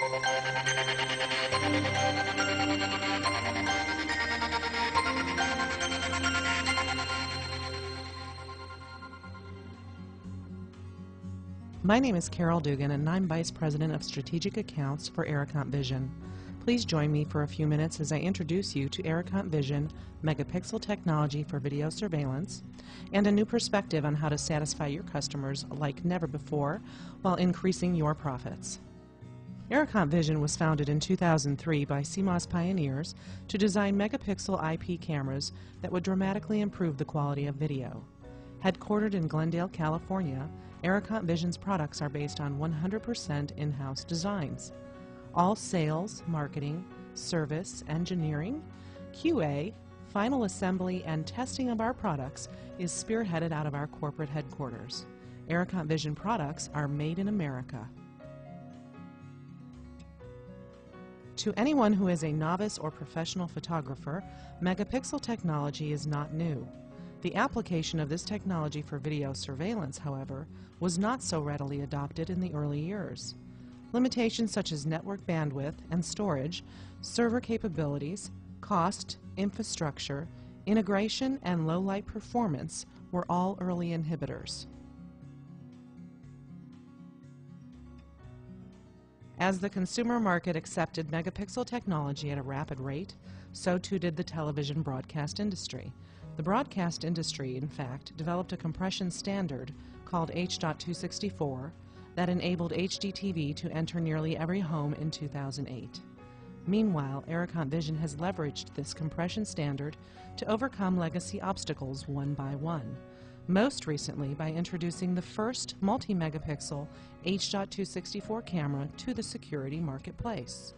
My name is Carol Dugan, and I'm Vice President of Strategic Accounts for Arecont Vision. Please join me for a few minutes as I introduce you to Arecont Vision, megapixel technology for video surveillance, and a new perspective on how to satisfy your customers like never before while increasing your profits. Arecont Vision was founded in 2003 by CMOS pioneers to design megapixel IP cameras that would dramatically improve the quality of video. Headquartered in Glendale, California, Arecont Vision's products are based on 100% in-house designs. All sales, marketing, service, engineering, QA, final assembly, and testing of our products is spearheaded out of our corporate headquarters. Arecont Vision products are made in America. To anyone who is a novice or professional photographer, megapixel technology is not new. The application of this technology for video surveillance, however, was not so readily adopted in the early years. Limitations such as network bandwidth and storage, server capabilities, cost, infrastructure, integration, and low light performance were all early inhibitors. As the consumer market accepted megapixel technology at a rapid rate, so too did the television broadcast industry. The broadcast industry, in fact, developed a compression standard called H.264 that enabled HDTV to enter nearly every home in 2008. Meanwhile, Arecont Vision has leveraged this compression standard to overcome legacy obstacles one by one, most recently by introducing the first multi-megapixel H.264 camera to the security marketplace.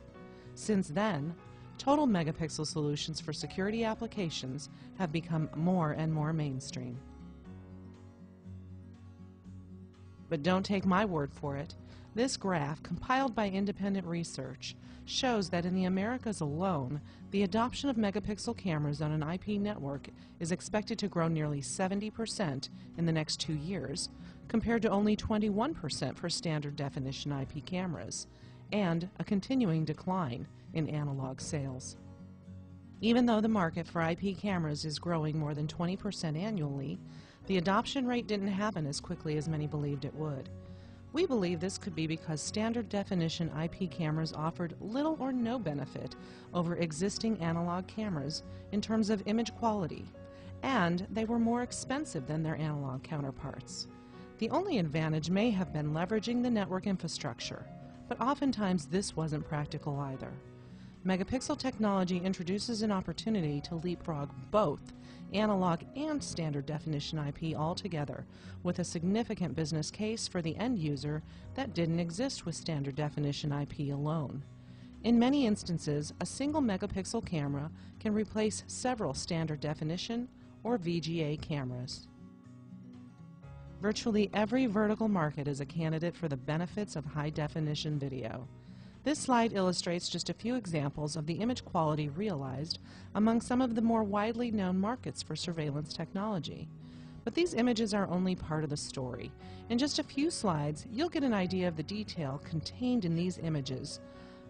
Since then, total megapixel solutions for security applications have become more and more mainstream. But don't take my word for it. This graph, compiled by independent research, shows that in the Americas alone, the adoption of megapixel cameras on an IP network is expected to grow nearly 70% in the next 2 years, compared to only 21% for standard definition IP cameras, and a continuing decline in analog sales. Even though the market for IP cameras is growing more than 20% annually, the adoption rate didn't happen as quickly as many believed it would. We believe this could be because standard definition IP cameras offered little or no benefit over existing analog cameras in terms of image quality, and they were more expensive than their analog counterparts. The only advantage may have been leveraging the network infrastructure, but oftentimes this wasn't practical either. Megapixel technology introduces an opportunity to leapfrog both analog and standard definition IP altogether, with a significant business case for the end user that didn't exist with standard definition IP alone. In many instances, a single megapixel camera can replace several standard definition or VGA cameras. Virtually every vertical market is a candidate for the benefits of high-definition video. This slide illustrates just a few examples of the image quality realized among some of the more widely known markets for surveillance technology. But these images are only part of the story. In just a few slides, you'll get an idea of the detail contained in these images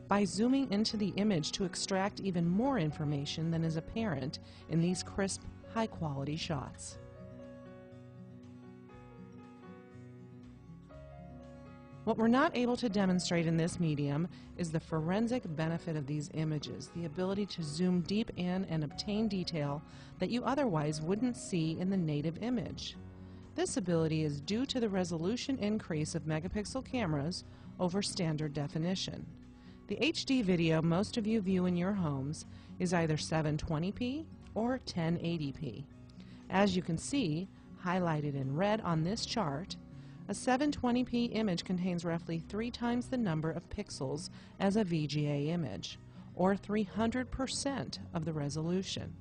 by zooming into the image to extract even more information than is apparent in these crisp, high-quality shots. What we're not able to demonstrate in this medium is the forensic benefit of these images, the ability to zoom deep in and obtain detail that you otherwise wouldn't see in the native image. This ability is due to the resolution increase of megapixel cameras over standard definition. The HD video most of you view in your homes is either 720p or 1080p. As you can see, highlighted in red on this chart, a 720p image contains roughly 3 times the number of pixels as a VGA image, or 300% of the resolution.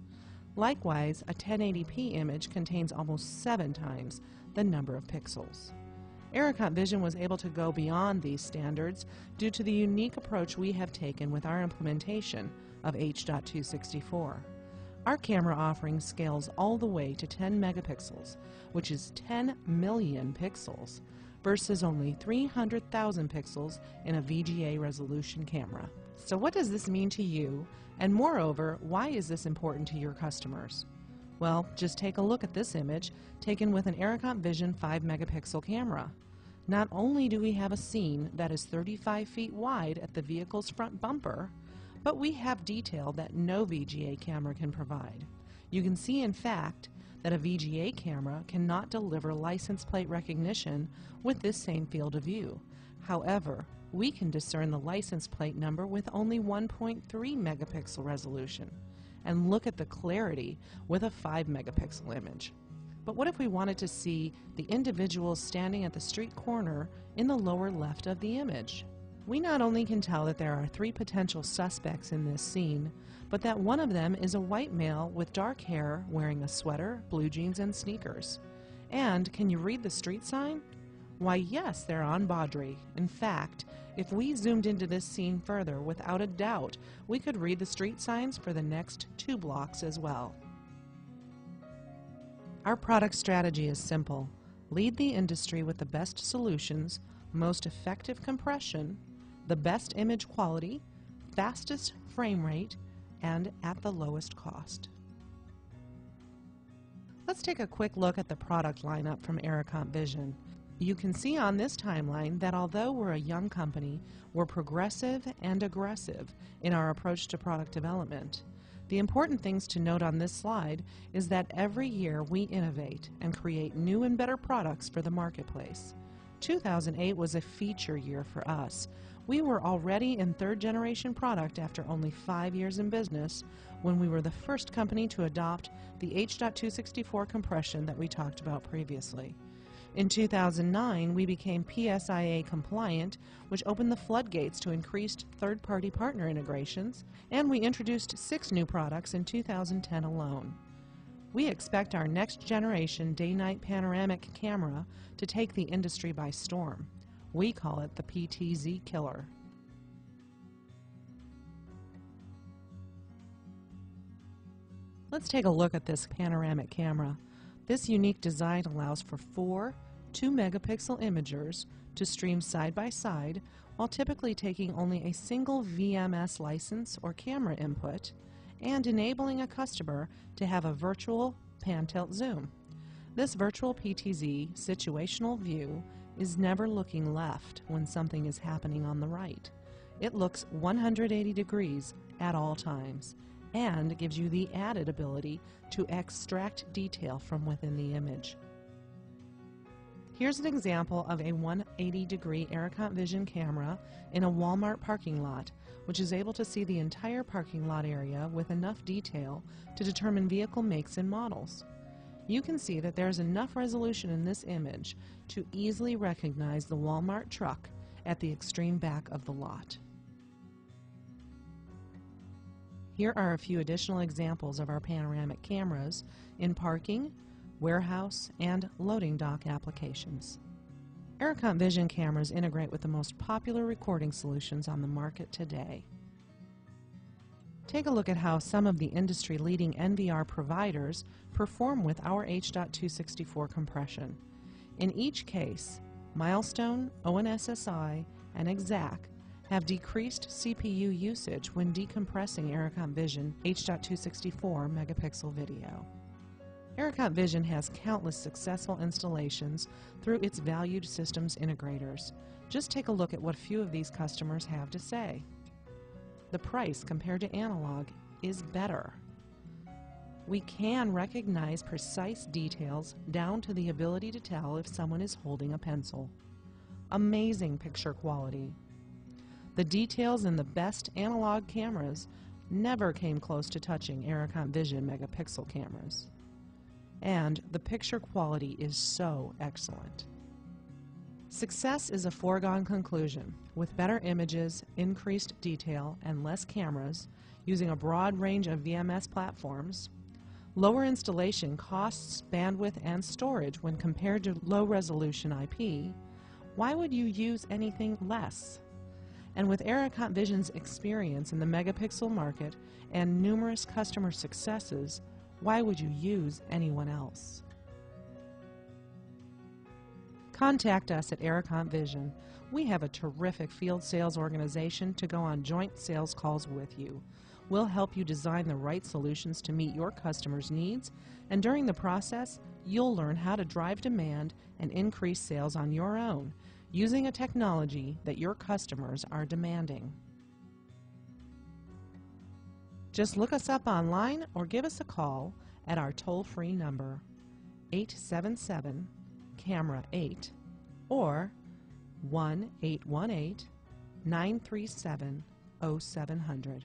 Likewise, a 1080p image contains almost 7 times the number of pixels. Arecont Vision was able to go beyond these standards due to the unique approach we have taken with our implementation of H.264. Our camera offering scales all the way to 10 megapixels, which is 10 million pixels, versus only 300,000 pixels in a VGA resolution camera. So what does this mean to you? And moreover, why is this important to your customers? Well, just take a look at this image taken with an Arecont Vision 5 megapixel camera. Not only do we have a scene that is 35 feet wide at the vehicle's front bumper, but we have detail that no VGA camera can provide. You can see, in fact, that a VGA camera cannot deliver license plate recognition with this same field of view. However, we can discern the license plate number with only 1.3 megapixel resolution, and look at the clarity with a 5 megapixel image. But what if we wanted to see the individuals standing at the street corner in the lower left of the image? We not only can tell that there are 3 potential suspects in this scene, but that one of them is a white male with dark hair wearing a sweater, blue jeans, and sneakers. And can you read the street sign? Why, yes, they're on Baudry. In fact, if we zoomed into this scene further, without a doubt, we could read the street signs for the next 2 blocks as well. Our product strategy is simple. Lead the industry with the best solutions, most effective compression, the best image quality, fastest frame rate, and at the lowest cost. Let's take a quick look at the product lineup from Arecont Vision. You can see on this timeline that although we're a young company, we're progressive and aggressive in our approach to product development. The important things to note on this slide is that every year we innovate and create new and better products for the marketplace. 2008 was a feature year for us. We were already in 3rd generation product after only 5 years in business, when we were the first company to adopt the H.264 compression that we talked about previously. In 2009, we became PSIA compliant, which opened the floodgates to increased third-party partner integrations, and we introduced 6 new products in 2010 alone. We expect our next generation day-night panoramic camera to take the industry by storm. We call it the PTZ killer. Let's take a look at this panoramic camera. This unique design allows for 4 2-megapixel imagers to stream side by side, while typically taking only a single VMS license or camera input, and enabling a customer to have a virtual pan-tilt zoom. This virtual PTZ situational view is never looking left when something is happening on the right. It looks 180 degrees at all times, and gives you the added ability to extract detail from within the image. Here's an example of a 180-degree Arecont Vision camera in a Walmart parking lot, which is able to see the entire parking lot area with enough detail to determine vehicle makes and models. You can see that there's enough resolution in this image to easily recognize the Walmart truck at the extreme back of the lot. Here are a few additional examples of our panoramic cameras in parking, warehouse, and loading dock applications. Arecont Vision cameras integrate with the most popular recording solutions on the market today. Take a look at how some of the industry-leading NVR providers perform with our H.264 compression. In each case, Milestone, ONSSI, and Exact have decreased CPU usage when decompressing Arecont Vision H.264 megapixel video. Arecont Vision has countless successful installations through its valued systems integrators. Just take a look at what few of these customers have to say. The price compared to analog is better. We can recognize precise details down to the ability to tell if someone is holding a pencil. Amazing picture quality. The details in the best analog cameras never came close to touching Arecont Vision megapixel cameras. And the picture quality is so excellent. Success is a foregone conclusion. With better images, increased detail, and less cameras, using a broad range of VMS platforms, lower installation costs, bandwidth, and storage when compared to low-resolution IP, why would you use anything less? And with Arecont Vision's experience in the megapixel market and numerous customer successes, why would you use anyone else? Contact us at Arecont Vision. We have a terrific field sales organization to go on joint sales calls with you. We'll help you design the right solutions to meet your customers' needs, and during the process, you'll learn how to drive demand and increase sales on your own, using a technology that your customers are demanding. Just look us up online or give us a call at our toll-free number, 877-CAMERA-8 or 1-818-937-0700.